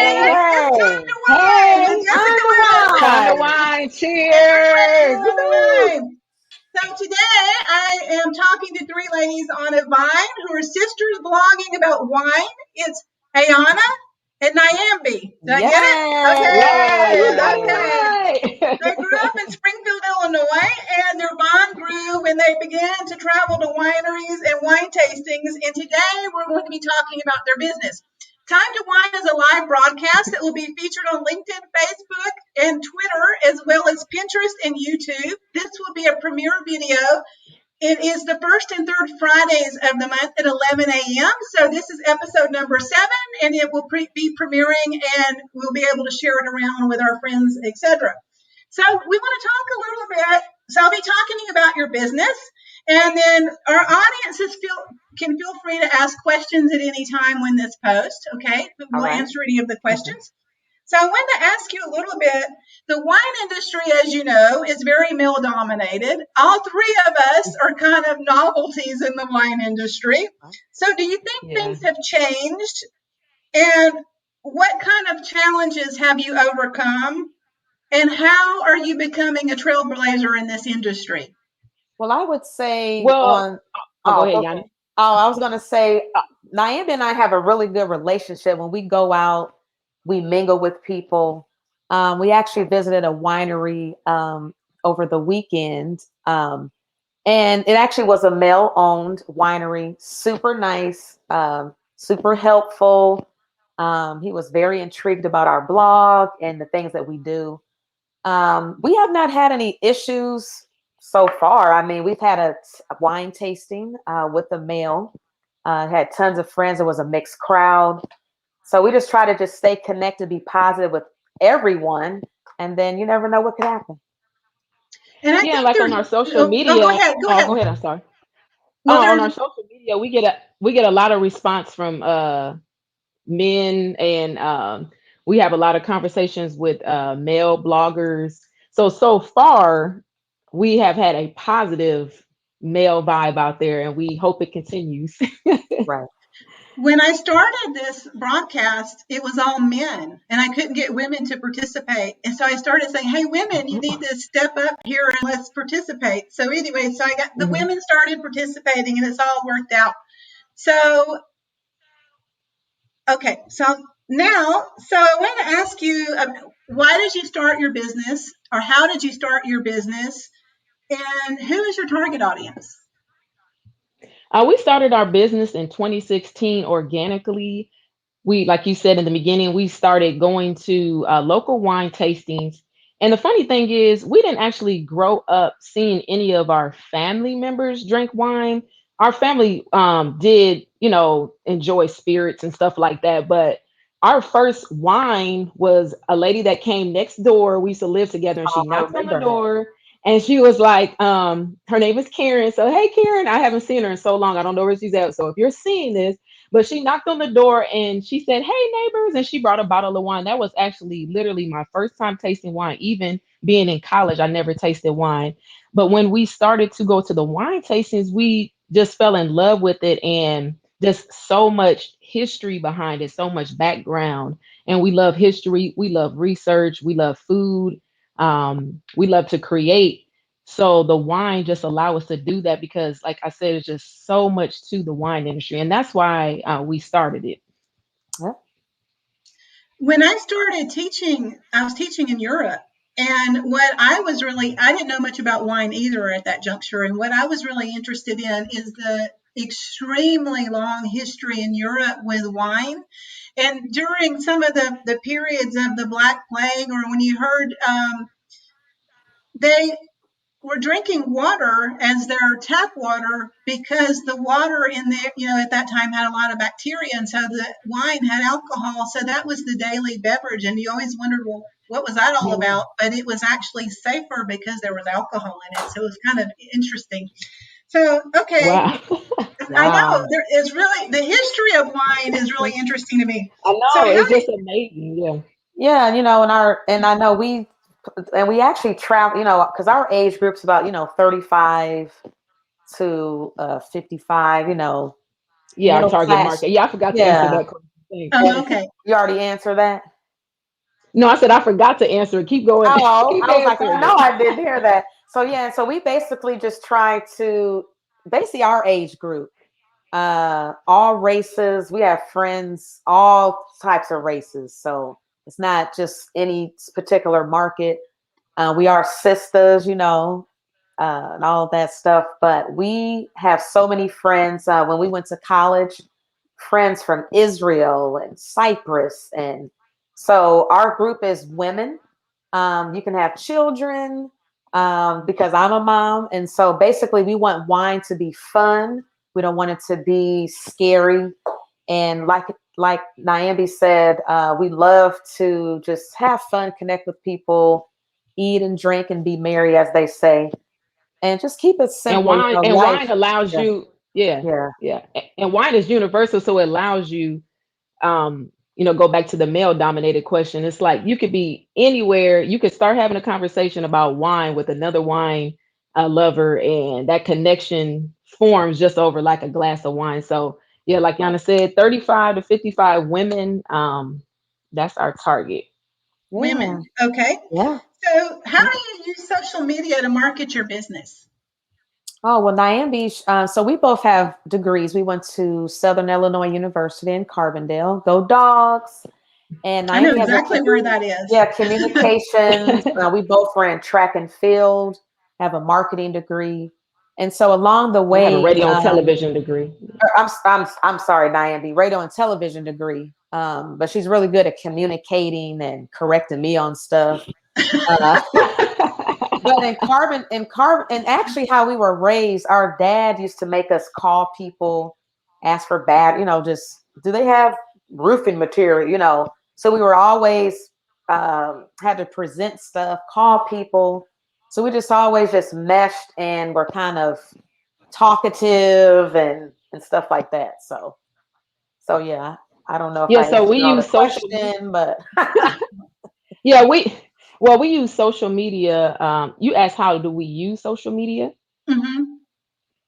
Hey, It's time to wine with Hey, Jessica on the time to wine. wine. and we're drinking Cheers. on the Woo-hoo. vine. So today I am talking to three ladies on a vine who are sisters blogging about wine. It's Ayanna and Niambi. Did I get it? Yeah, you Okay. got it Yay! Okay. They right. grew up in Springfield, Illinois, and their bond grew when they began to travel to wineries and wine tastings. And today we're going to be talking about their business. Time to Wine is a live broadcast that will be featured on LinkedIn, Facebook, and Twitter, as well as Pinterest and YouTube. This will be a premiere video. It is the first and third Fridays of the month at 11 a.m. So this is episode number 7, and it will be premiering, and we'll be able to share it around with our friends, etc. So we want to talk a little bit. So I'll be talking about your business, and then our audiences can feel free to ask questions at any time when this post. Okay, All we'll right. answer any of the questions. So I wanted to ask you a little bit. The wine industry, as you know, is very male dominated. All three of us are kind of novelties in the wine industry. So do you think Yeah. things have changed? And what kind of challenges have you overcome? And how are you becoming a trailblazer in this industry? Well, I would say Well, on. go Oh, ahead, okay. Yanni. Oh, I was gonna say, Niambi and I have a really good relationship. When we go out, we mingle with people. We actually visited a winery over the weekend, and it actually was a male-owned winery. Super nice, super helpful. He was very intrigued about our blog and the things that we do. We have not had any issues so far. I mean, we've had a wine tasting with a male. Had tons of friends. It was a mixed crowd. So we just try to just stay connected, be positive with everyone, and then you never know what could happen. And I Yeah, think like there's, on our social oh, go media. ahead, go Oh, ahead. go ahead. I'm sorry. Well, On there's, our social media, we get a lot of response from men, and we have a lot of conversations with male bloggers. So far, we have had a positive male vibe out there, and we hope it continues. Right. when I started this broadcast, it was all men, and I couldn't get women to participate. And so I started saying, "Hey, women, you need to step up here and let's participate." So anyway, so I got the Mhm. women started participating, and it's all worked out. So okay, so now, so I want to ask you, why did you start your business, or how did you start your business, and who is your target audience? We started our business in 2016 organically. We, like you said in the beginning, we started going to local wine tastings. And the funny thing is, we didn't actually grow up seeing any of our family members drink wine. Our family did, enjoy spirits and stuff like that. But our first wine was a lady that came next door. We used to live together, and Oh, she I knocked on the remember that. door. And she was like, her name is Karen. So, hey, Karen, I haven't seen her in so long. I don't know where she's at. So, if you're seeing this, but she knocked on the door and she said, "Hey, neighbors." And she brought a bottle of wine. That was actually literally my first time tasting wine. Even being in college, I never tasted wine. But when we started to go to the wine tastings, we just fell in love with it, and just so much history behind it, so much background. And we love history, we love research, we love food, we love to create. So the wine just allow us to do that because, like I said, it's just so much to the wine industry, and that's why we started it. Yep. When I started teaching, I was teaching in Europe. And I didn't know much about wine either at that juncture. And what I was really interested in is the extremely long history in Europe with wine. And during some of the periods of the Black Plague, or when you heard, they were drinking water as their tap water because the water in there, at that time had a lot of bacteria, and so the wine had alcohol. So that was the daily beverage, and you always wondered, well, what was that all Mm. about? But it was actually safer because there was alcohol in it. So it was kind of interesting. So okay, Wow. I know Wow. there is really the history of wine is really interesting to me. I So know, how it's do just amazing. Yeah. Yeah, and I know we actually travel, because our age group's about, 35 to 55, Yeah, our middle target class. market. Yeah, I forgot to answer Yeah. that question. Thanks. oh, And okay. you already answered that? No, I said I forgot to answer it. Keep going. Oh, Keep I was like, I answering know it. I didn't hear that. So yeah, so we basically just try to basically our age group, all races. We have friends, all types of races. So it's not just any particular market. We are sisters, and all of that stuff. But we have so many friends. When we went to college, friends from Israel and Cyprus. And so our group is women. You can have children because I'm a mom. And so basically, we want wine to be fun. We don't want it to be scary. And like Niambi said, we love to just have fun, connect with people, eat and drink and be merry, as they say, and just keep it And simple. wine and Life. wine allows Yeah, you, yeah, yeah. yeah. And wine is universal, so it allows you, go back to the male dominated question. It's like you could be anywhere, you could start having a conversation about wine with another wine lover, and that connection forms just over like a glass of wine. So yeah, like Yana said, 35 to 55 women, that's our target. Yeah, Women. Okay. yeah. So, how Yeah. do you use social media to market your business? Oh, well, Niambi, so we both have degrees. We went to Southern Illinois University in Carbondale. Go dogs. And I know Niambi has a exactly where that yeah, is. communications. We both ran track and field, have a marketing degree. And so along the I have a way, radio and television degree. I'm sorry, Niambi, radio and television degree. But she's really good at communicating and correcting me on stuff. Uh, but and actually how we were raised, our dad used to make us call people, ask for bad, just do they have roofing material, so we were always had to present stuff, call people. So we just always just meshed and were kind of talkative and stuff like that. So yeah, I don't know if Yeah, I so we answered all the use social. question, but Yeah, we use social media. You asked how do we use social media? Hmm.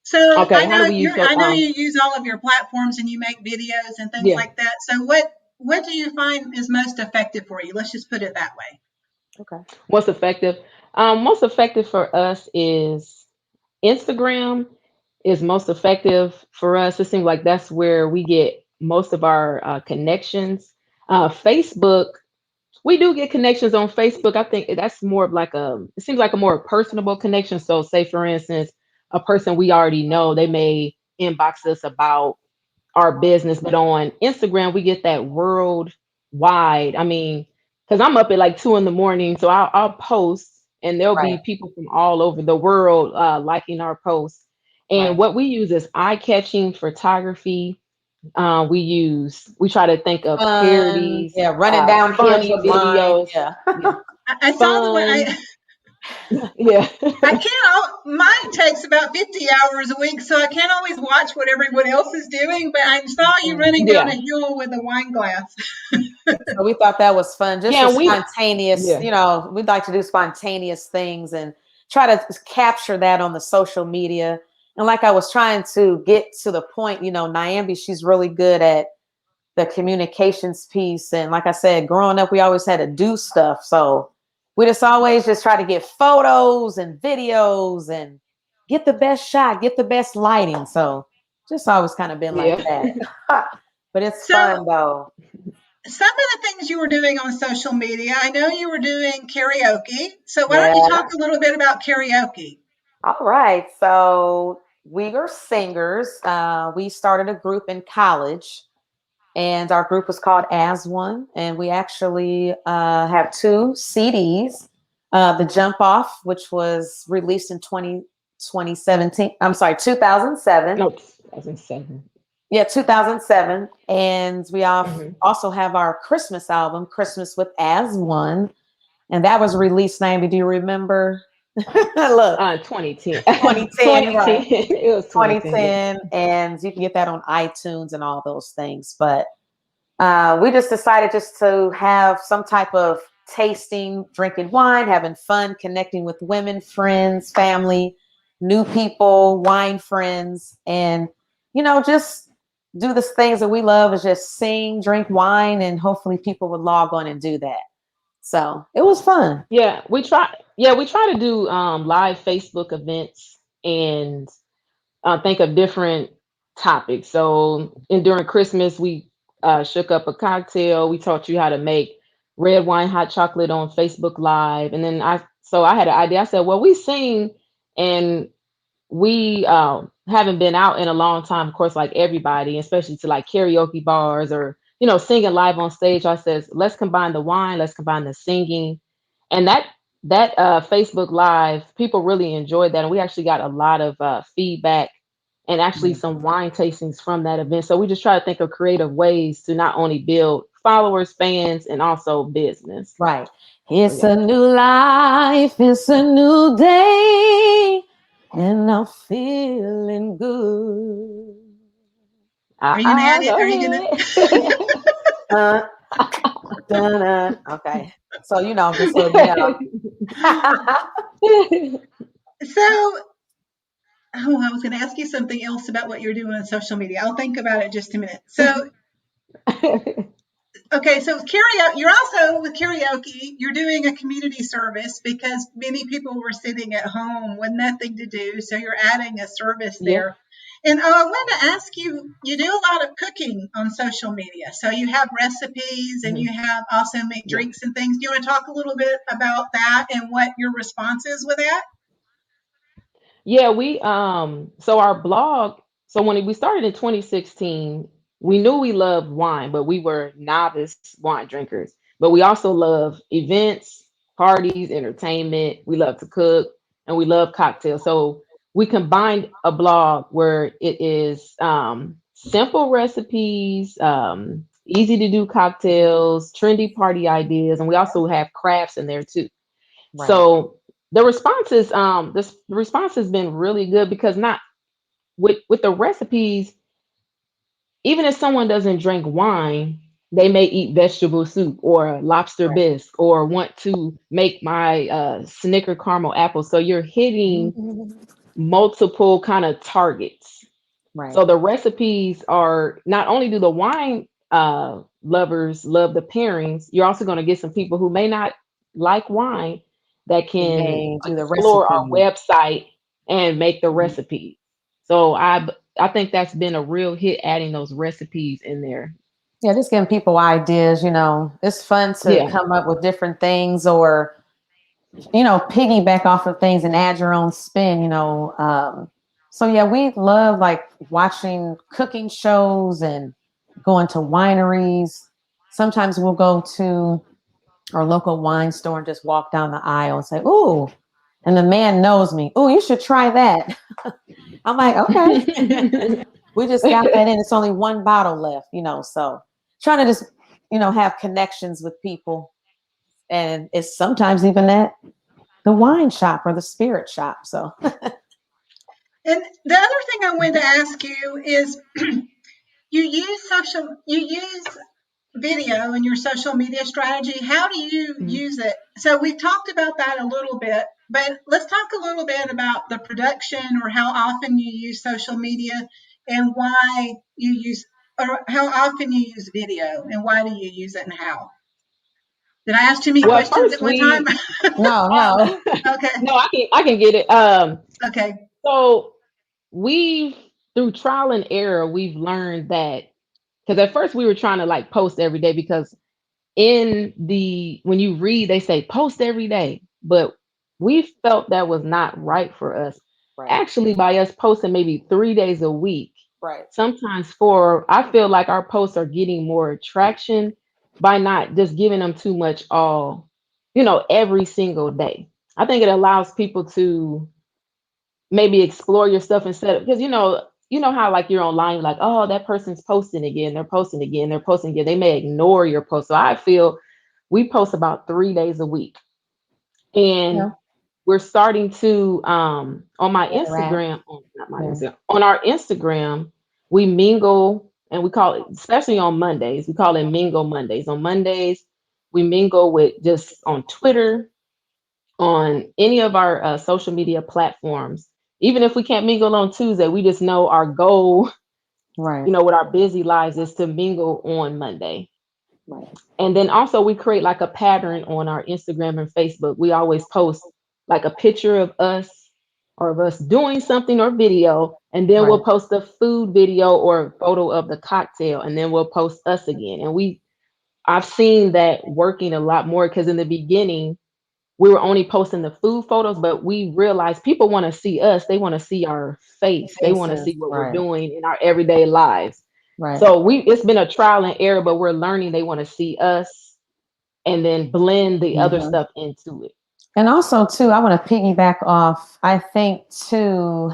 So, Okay, how do we use so? I know you use all of your platforms and you make videos and things Yeah, like that. So, what do you find is most effective for you? Let's just put it that way. okay. what's effective? Most effective for us is Instagram. Is most effective for us. It seems like that's where we get most of our connections. Facebook, we do get connections on Facebook. I think that's more of like it seems like a more personable connection. So, say for instance, a person we already know, they may inbox us about our business, but on Instagram, we get that worldwide. I mean, because I'm up at like 2 in the morning, so I'll post, and there'll Right, be people from all over the world liking our posts. And right. what we use is eye-catching photography. We try to think of Fun, parodies, yeah, running down hills funny with wine, videos, yeah. yeah, I saw the way fun, yeah. I can't. Mine takes about 50 hours a week, so I can't always watch what everyone else is doing. But I saw you Mhm. running down Yeah, a hill with a wine glass. So we thought that was fun, just yeah, a and we, spontaneous, yeah, we'd like to do spontaneous things and try to capture that on the social media. And like I was trying to get to the point, Niambi, she's really good at the communications piece. And like I said, growing up, we always had to do stuff. So we just always just try to get photos and videos and get the best shot, get the best lighting. So just always kind of been like yeah. that. But it's So, fun though. some of the things you were doing on social media, I know you were doing karaoke. So, why don't you Yeah. talk a little bit about karaoke? All right. So we are singers. We started a group in college, and our group was called As One. And we actually have two CDs. The Jump Off, which was released in 2017. I'm sorry, 2007. No, 2007. Yeah, 2007. And we Hmm. also have our Christmas album, Christmas with As One. And that was released, Naomi. Do you remember? Look, 2010. 2010, right? 2010. It was 2010. Yeah. 2010, and you can get that on iTunes and all those things. But we just decided just to have some type of tasting, drinking wine, having fun, connecting with women, friends, family, new people, wine friends, and just do the things that we love is just sing, drink wine, and hopefully people would log on and do that. So it was fun. Yeah, we try to do live Facebook events and think of different topics. So, and during Christmas, we shook up a cocktail. We taught you how to make red wine hot chocolate on Facebook Live, and then I had an idea. I said, well, we sing, and we haven't been out in a long time, of course, like everybody, especially to like karaoke bars or singing live on stage. I says, let's combine the wine, let's combine the singing, and that Facebook Live, people really enjoyed that, and we actually got a lot of feedback and actually Yeah. some wine tastings from that event. So we just try to think of creative ways to not only build followers, fans, and also business. Right. So It's yeah, a new life. It's a new day. And I'm feeling good. Are you gonna add it? go Are you gonna? ahead. Uh, okay. So, just letting you know. So, oh, I was gonna ask you something else about what you're doing on social media. I'll think about it just a minute. So, okay, so karaoke, you're also with karaoke, you're doing a community service because many people were sitting at home with nothing to do. So you're adding a service Yeah. there. And I wanted to ask you, you do a lot of cooking on social media. So you have recipes and you Mhm. have also make Yeah. drinks and things. Do you want to talk a little bit about that and what your response is with that? Yeah, we so our blog, so when we started in 2016, we knew we loved wine, but we were novice wine drinkers. But we also love events, parties, entertainment. We love to cook and we love cocktails. So we combined a blog where it is simple recipes, easy to do cocktails, trendy party ideas, and we also have crafts in there too. Right. So the response has been really good because not with the recipes, even if someone doesn't drink wine, they may eat vegetable soup or lobster Right. bisque or want to make my Snicker caramel apple. So you're hitting multiple kind of targets. Right. So the recipes are not only do the wine lovers love the pairings, you're also going to get some people who may not like wine that And can they do the explore our recipe. website and make the Mhm. recipes. So I think that's been a real hit adding those recipes in there. Yeah, just giving people ideas. It's fun to Yeah. come up with different things or, piggyback off of things and add your own spin, So yeah, we love like watching cooking shows and going to wineries. Sometimes we'll go to our local wine store and just walk down the aisle and say, "Ooh," and the man knows me. "Ooh, you should try that." I'm like, "Okay." We just got that in. It's only one bottle left, So trying to just, have connections with people, and it's sometimes even at the wine shop or the spirit shop. So And the other thing I wanted to ask you is you use video in your social media strategy. How do you Mhm. use it? So we've talked about that a little bit, but let's talk a little bit about the production or how often you use social media and why you use or how often you use video and why do you use it and how? Did I ask too many Well, questions first at one time? we no, uh, no. Okay. no, I can get it. Okay. So we've through trial and error, we've learned that because at first we were trying to like post every day because in the when you read they say post every day, but we felt that was not right for us. Right, Actually, by us posting maybe 3 days a week, right, sometimes four, I feel like our posts are getting more traction by not just giving them too much all, every single day. I think it allows people to maybe explore your stuff instead of because you know how like you're online like oh that person's posting again, they're posting again, they're posting again, they may ignore your post. So I feel we post about 3 days a week, and yeah, we're starting to on my interact. Instagram, on not my Yeah, Instagram, on our Instagram, we mingle, and we call it, especially on Mondays, we call it Mingle Mondays. On Mondays we mingle with just on Twitter, on any of our social media platforms. Even if we can't mingle on Tuesday, we just know our goal, right. with our busy lives is to mingle on Monday. Right. And then also we create like a pattern on our Instagram and Facebook. We always post like a picture of us or of us doing something or video, and then Right. we'll post a food video or photo of the cocktail, and then we'll post us again. And I've seen that working a lot more because in the beginning we were only posting the food photos, but we realized people want to see us. They want to see our face. They want to Faces. see what we're Right. doing in our everyday lives. Right. So it's been a trial and error, but we're learning they want to see us and then blend the other Hmm. stuff into it. And also, too, I want to piggyback off. I think, too,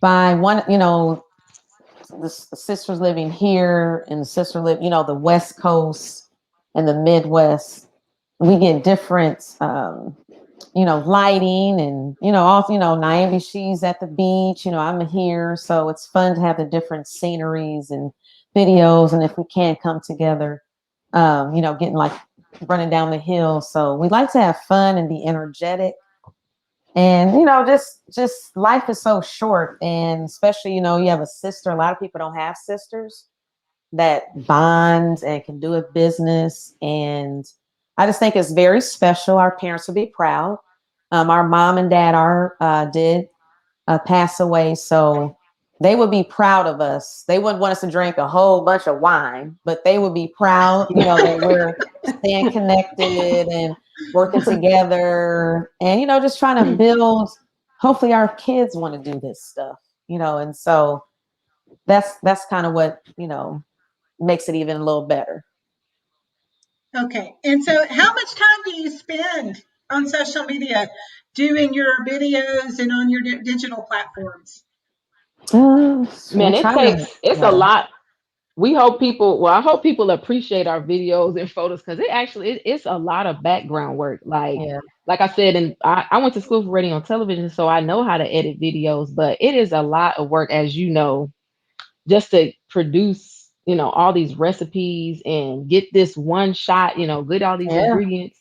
by one, the sisters living here and the sister live, the West Coast and the Midwest, we get different, lighting and, also, Niambi, she's at the beach, I'm here. So it's fun to have the different sceneries and videos. And if we can't come together, getting like running down the hill. So we like to have fun and be energetic. And just life is so short, and especially you have a sister. A lot of people don't have sisters that bond and can do a business, and I just think it's very special. Our parents would be proud. Our mom and dad are did pass away, so they would be proud of us. They wouldn't want us to drink a whole bunch of wine, but they would be proud, that we're staying connected and working together, and just trying to build. Hopefully, our kids want to do this stuff, and so that's kind of what makes it even a little better. Okay. And so, how much time do you spend on social media doing your videos and on your digital platforms? We Man, try to, it's a yeah, lot. We hope people, well, I hope people appreciate our videos and photos because it's a lot of background work. yeah, Like I said, and I went to school for radio and television, so I know how to edit videos, but it is a lot of work, as you know, just to produce, all these recipes and get this one shot, get all these yeah, ingredients.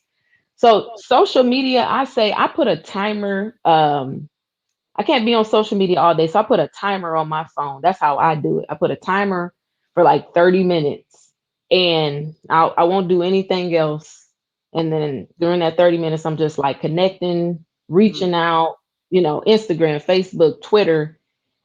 So social media, I say I put a timer. I can't be on social media all day. So I put a timer on my phone. That's how I do it. I put a timer for like 30 minutes and I won't do anything else. And then during that 30 minutes, I'm just like connecting, mhm, reaching out, Instagram, Facebook, Twitter.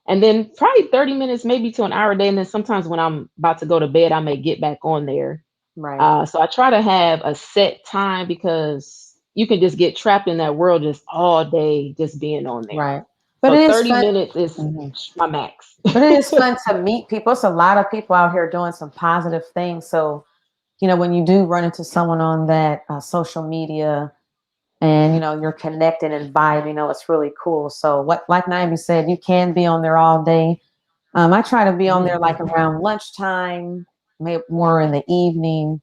And then probably 30 minutes, maybe to an hour a day. And then sometimes when I'm about to go to bed, I may get back on there. right, So I try to have a set time because you can just get trapped in that world just all day, just being on there. right. But So it is 30 fun. minutes is Mhm. my max. But it is fun to meet people. It's a lot of people out here doing some positive things. So, when you do run into someone on that social media and, you're connected and vibe, it's really cool. So, what, like Naomi said, you can be on there all day. I try to be on there like Mhm. around lunchtime, maybe more in the evening,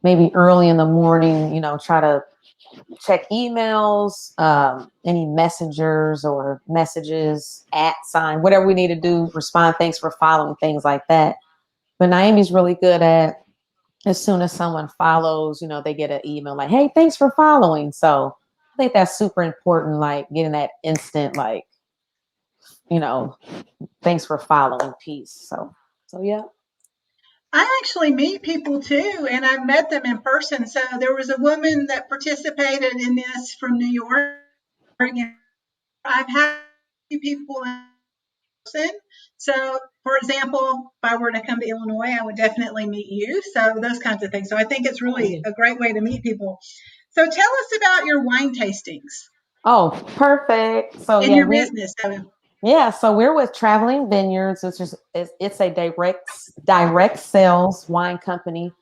maybe early in the morning, try to check emails, any messengers or messages, at sign, whatever we need to do, respond, thanks for following, things like that. But Naomi's really good at, as soon as someone follows, they get an email like, hey, thanks for following. So I think that's super important, like getting that instant, like, you know, thanks for following piece. So yeah. I actually meet people too, and I've met them in person. So there was a woman that participated in this from New York. And I've had a few people in person. So, for example, if I were to come to Illinois, I would definitely meet you. So those kinds of things. So I think it's Oh really yeah. a great way to meet people. So tell us about your wine tastings Oh, perfect. So in yeah, your we business. So, yeah, so we're with Traveling Vineyards, which is it's a direct sales wine company,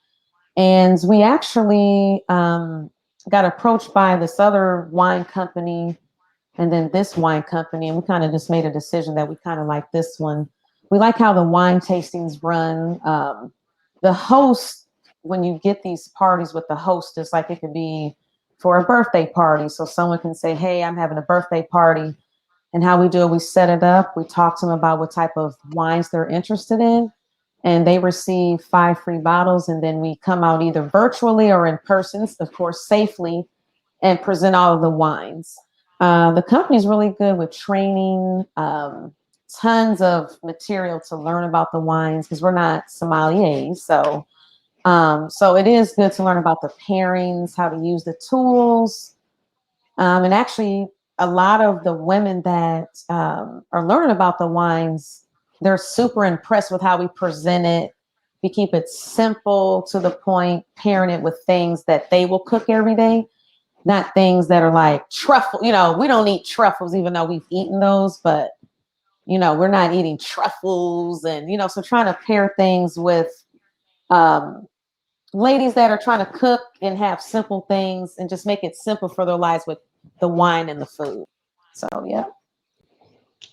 and we actually got approached by this other wine company, and then this wine company, and we kind of just made a decision that we kind of like this one. We like how the wine tastings run. The host, when you get these parties with the host, it's like it could be for a birthday party, so someone can say, "Hey, I'm having a birthday party." And how we do it, we set it up. We talk to them about what type of wines they're interested in, and they receive 5 free bottles. And then we come out either virtually or in person, of course, safely, and present all of the wines. The company's really good with training, tons of material to learn about the wines because we're not sommeliers. So So it is good to learn about the pairings, how to use the tools. And actually, a lot of the women that are learning about the wines, they're super impressed with how we present it. We keep it simple to the point, pairing it with things that they will cook every day, not things that are like truffle. We don't eat truffles, even though we've eaten those, but we're not eating truffles, and so trying to pair things with um, ladies that are trying to cook and have simple things and just make it simple for their lives with the wine and the food. So yeah.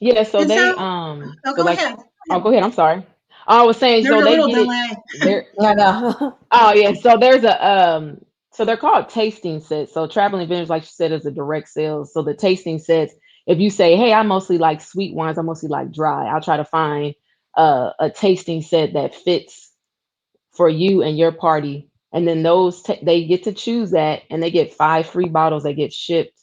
Yeah, so And they so, oh, so go like ahead. oh go ahead, I'm sorry. I was saying There's so a they little get it delay. there. I know. Oh yeah, so there's a so they're called tasting sets. So traveling vendors, like you said, is a direct sales. So the tasting sets, if you say, hey, I mostly like sweet wines, I mostly like dry, I'll try to find a tasting set that fits for you and your party. And then they get to choose that, and they get 5 free bottles that get shipped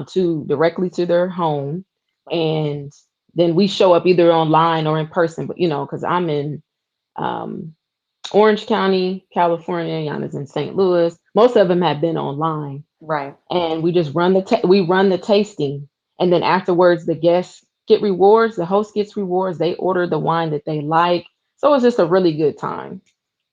to directly to their home. And then we show up either online or in person, but because I'm in um, Orange County, California. Ayanna's in St. Louis. Most of them have been online, Right. and we just we run the tasting, and then afterwards the guests get rewards. The host gets rewards. They order the wine that they like, so it's just a really good time.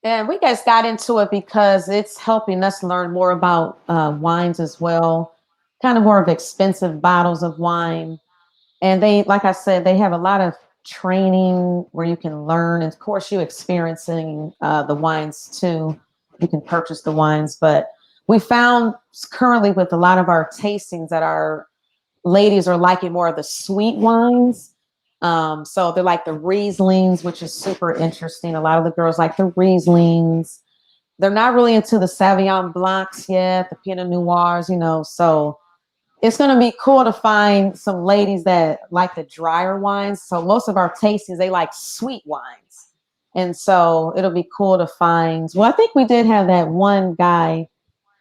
And we guys got into it because it's helping us learn more about wines as well, kind of more of expensive bottles of wine. And they, like I said, they have a lot of training where you can learn. And of course, you experiencing the wines too. You can purchase the wines, but we found currently with a lot of our tastings that our ladies are liking more of the sweet wines. So they're like the Rieslings, which is super interesting. A lot of the girls like the Rieslings. They're not really into the Sauvignon Blancs yet, the Pinot Noirs, So it's going to be cool to find some ladies that like the drier wines. So most of our tastings, they like sweet wines. And so it'll be cool to find. Well, I think we did have that one guy.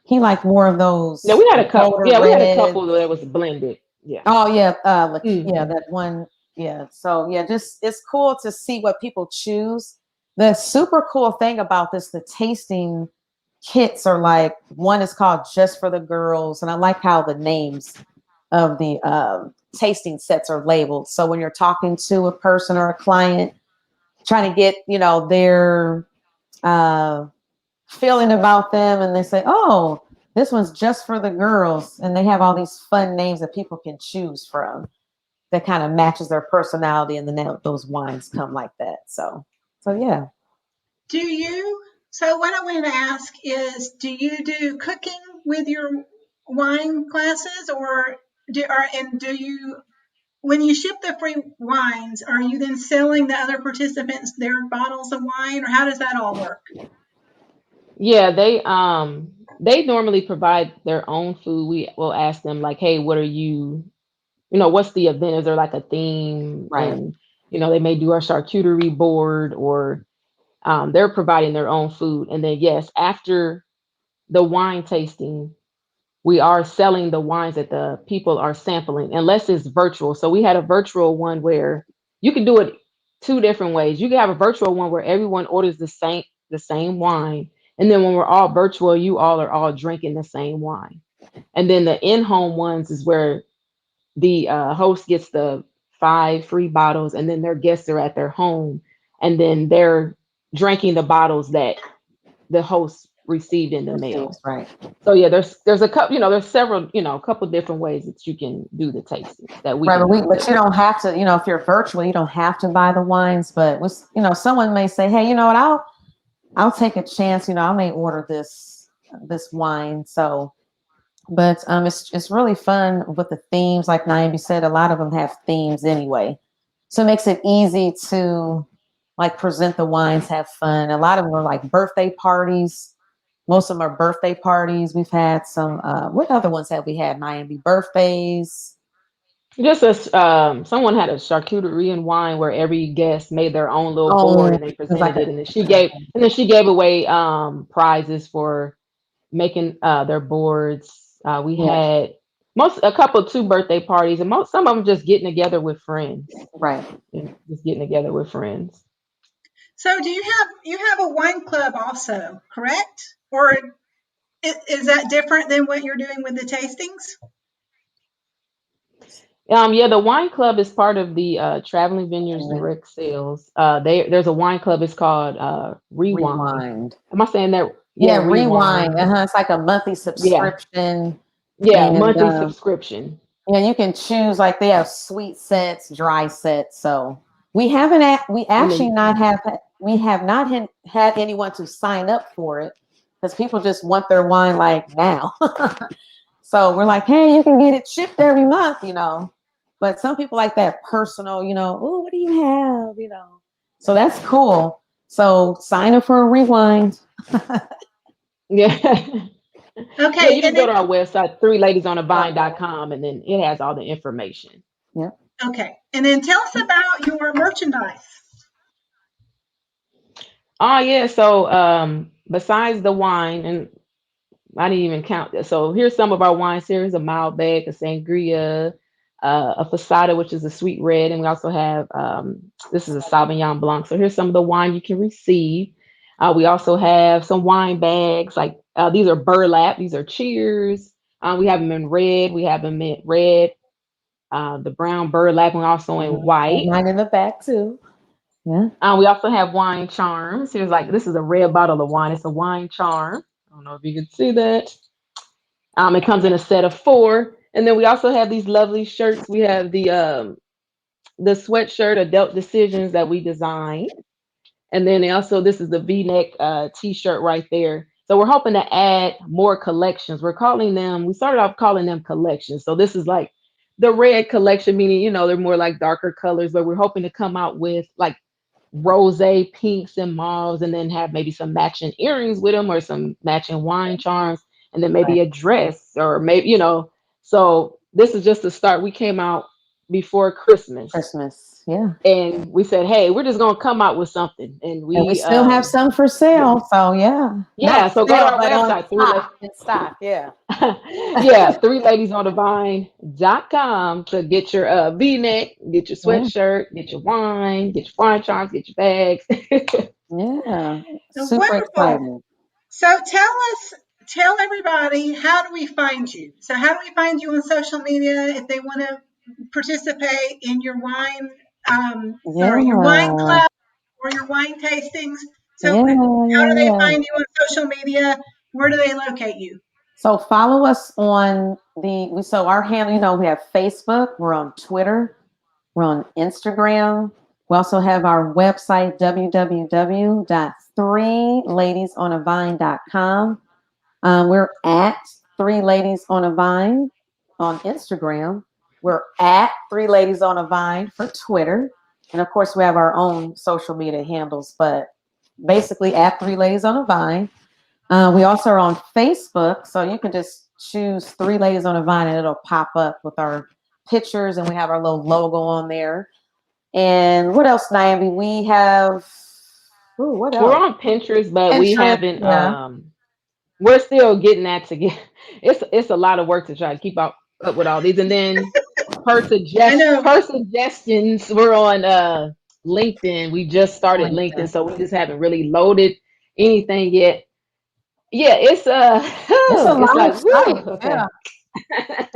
He liked more of Yeah, those we had a couple. bolder Yeah, we had a reds. couple that was blended. Yeah. Oh yeah, yeah, Hmm. that one. Yeah. So yeah, just it's cool to see what people choose. The super cool thing about this, the tasting kits are like one is called just for the girls, and I like how the names of the tasting sets are labeled. So when you're talking to a person or a client, trying to get their uh, feeling about them, and they say, "Oh, this one's just for the girls," and they have all these fun names that people can choose from that kind of matches their personality, and then those wines come like that. So yeah. Do you? So, what I want to ask is, do you do cooking with your wine classes, and do you, when you ship the free wines, are you then selling the other participants their bottles of wine, or how does that all work? Yeah, they normally provide their own food. We will ask them like, hey, what are you? What's the event? Is there like a theme? Right. And they may do a charcuterie board, or they're providing their own food. And then yes, after the wine tasting, we are selling the wines that the people are sampling, unless it's virtual. So we had a virtual one where you can do it two different ways. You can have a virtual one where everyone orders the same wine, and then when we're all virtual, you all are all drinking the same wine. And then the in-home ones is where the host gets the 5 free bottles, and then their guests are at their home, and then they're drinking the bottles that the host received in the Receives, mail. right. So yeah, there's a couple, there's several, a couple different ways that you can do the tastings that we Right, can but, but you facilitate. don't have to, if you're virtual, you don't have to buy the wines. But someone may say, hey, you know what, I'll take a chance. I may order this wine. So, but it's really fun with the themes. Like Niambi said, a lot of them have themes anyway, so it makes it easy to like present the wines, have fun. A lot of them are like birthday parties. Most of them are birthday parties. We've had some. What other ones have we had? Niambi birthdays. Just as someone had a charcuterie and wine where every guest made their own little board Oh, and they it's like presented a it, and then she gave away prizes for making their boards. We yeah, had a couple 2 birthday parties, and some of them just getting together with friends. right. Just getting together with friends. So do you have a wine club also, correct? Or is that different than what you're doing with the tastings? Yeah, the wine club is part of the Traveling Vineyards And direct sales. There's a wine club. It's called Rewind. Rewind. Am I saying that? Yeah, Yeah, Rewind. Rewind. It's like a monthly Yeah, subscription, yeah, and monthly subscription. yeah, you can choose. Like they have sweet sets, dry sets. So we And actually then not have we have not had anyone to sign up for it because people just want their wine like now. So we're like, hey, you can get it shipped every month. But some people like that personal. Oh, what do you have? So that's cool. So sign up for a rewind. yeah. Yeah, Okay, you and just go then to our website, threeladiesonavine.com, and then it has all the information. Yeah. okay, and then tell us about your merchandise. Oh yeah, so besides the wine, and I didn't even count that. So here's some of our wine series: a Malbec, a Sangria, a Fasada, which is a sweet red, and we also have this is a Sauvignon Blanc. So here's some of the wine you can receive. We also have some wine bags, like these are burlap, these are cheers. We have them in red, we have them in red, the brown burlap, and also in Have white. mine in the back too. Yeah. We also have wine charms. Here's like this is a red bottle of wine. It's a wine charm. I don't know if you can see that. It comes in a set of four, and then we also have these lovely shirts. We have the sweatshirt Adult Decisions that we designed, and then also this is the V-neck T-shirt right there. So we're hoping to add more collections. We're calling them. We started off calling them collections. So this is like the red collection, meaning they're more like darker colors, but we're hoping to come out with like rose pinks and mauves, and then have maybe some matching earrings with them or some matching wine charms, and then maybe Right. a dress or maybe. So this is just a start. We came out before Christmas, Christmas. Yeah. and we said, hey, we're just gonna come out with something, and And we we still have some for yeah, sale. So yeah. Not yeah. So go to sale, our but on website, stock. In stock. Yeah. yeah, threeladiesonthevine.com to get your V-neck, get your Yeah. sweatshirt, get your wine, get your wine charms, get your bags. Yeah. Super Wonderful. excited. So tell everybody, how do we find you? So how do we find you on social media if they want to participate in your your wine Yeah. club or your wine tastings? So Yeah. how Yeah. do they Yeah. find you on social media? Where do they locate you? So follow us on so our handle, we have Facebook, we're on Twitter, we're on Instagram. We also have our website, www.threeladiesonavine.com. We're at Three Ladies on a Vine on Instagram. We're at Three Ladies on a Vine for Twitter. And of course, we have our own social media handles, but basically at Three Ladies on a Vine. We also are on Facebook, so you can just choose Three Ladies on a Vine and it'll pop up with our pictures, and we have our little logo on there. And what else, Niambi? We have, ooh, what We're else? on Pinterest, but we Pinterest, haven't. yeah. We're still getting that together. It's a lot of work to try to keep up with all these. And then I know. per suggestions, we're on LinkedIn. We just started LinkedIn, LinkedIn. so we just haven't really loaded anything yet. Yeah, it's It's a it's live like woo. site, yeah. Okay.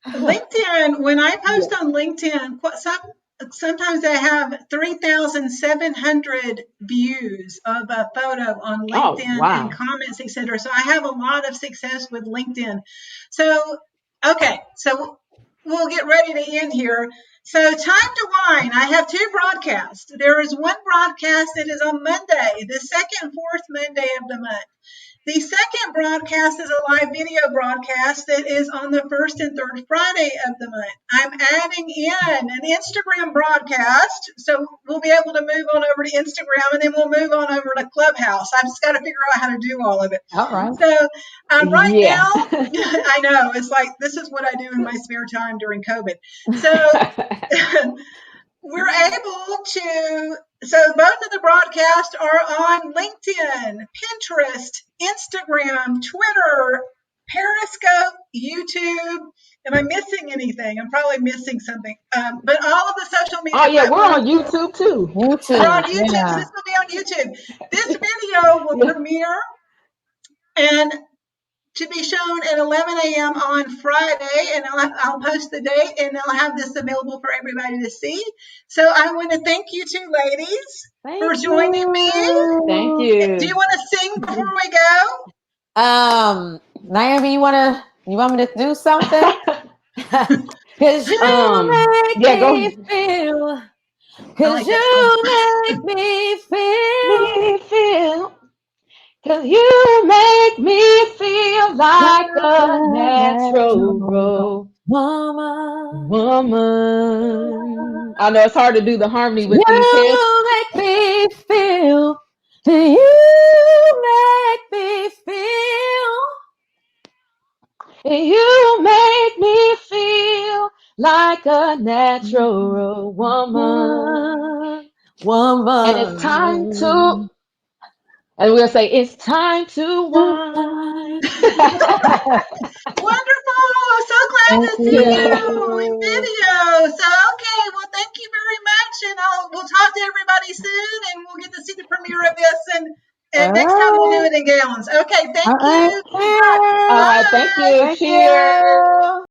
LinkedIn, when I Yeah. post on LinkedIn, sometimes I have 3,700 views of a photo on Oh LinkedIn and wow. comments, etc. So I have a lot of success with LinkedIn. So, okay, so we'll get ready to end here. So, time to wine. I have two broadcasts. There is one broadcast that is on Monday, the second, fourth Monday of the month. The second broadcast is a live video broadcast that is on the first and third Friday of the month. I'm adding in an Instagram broadcast, so we'll be able to move on over to Instagram, and then we'll move on over to Clubhouse. I've just got to figure out how to do all of it. All right. So right Yeah. now, I know it's like this is what I do in my spare time during COVID. So we're able to, so both of the broadcasts are on LinkedIn, Pinterest, Instagram, Twitter, Periscope, YouTube. Am I missing anything? I'm probably missing something. But all of the social Oh media yeah, we're platforms, on YouTube too. we're on YouTube, YouTube. So yeah. this will be on on YouTube. This video will Yeah. premiere and to be shown at 11 a.m. on Friday, and I'll post the date, and I'll have this available for everybody to see. So I want to thank you two ladies for Thank joining me. Thank you. Do you you. want to sing before we go? Niambi, you want me to do something? Cause you make Yeah, go me ahead. feel, I cause like that song. you make me feel Me feel, cause you make me feel like like a a natural natural woman. woman. I know it's hard to do the harmony with these heads. You make me feel, you make me feel. And you make me feel like a natural woman. Woman, And it's time to, woman, and we'll say, it's time to to wine. find. Wonderful. So glad Thank to see Yeah. you in you. video. So, okay. Well, thank you very much. And we'll talk to everybody soon, and we'll get to see the premiere of this. And All next time we'll do right. it in gowns. Okay. All Thank right. you. All Cheers. right. Thank Bye. you. Thank Cheers. you.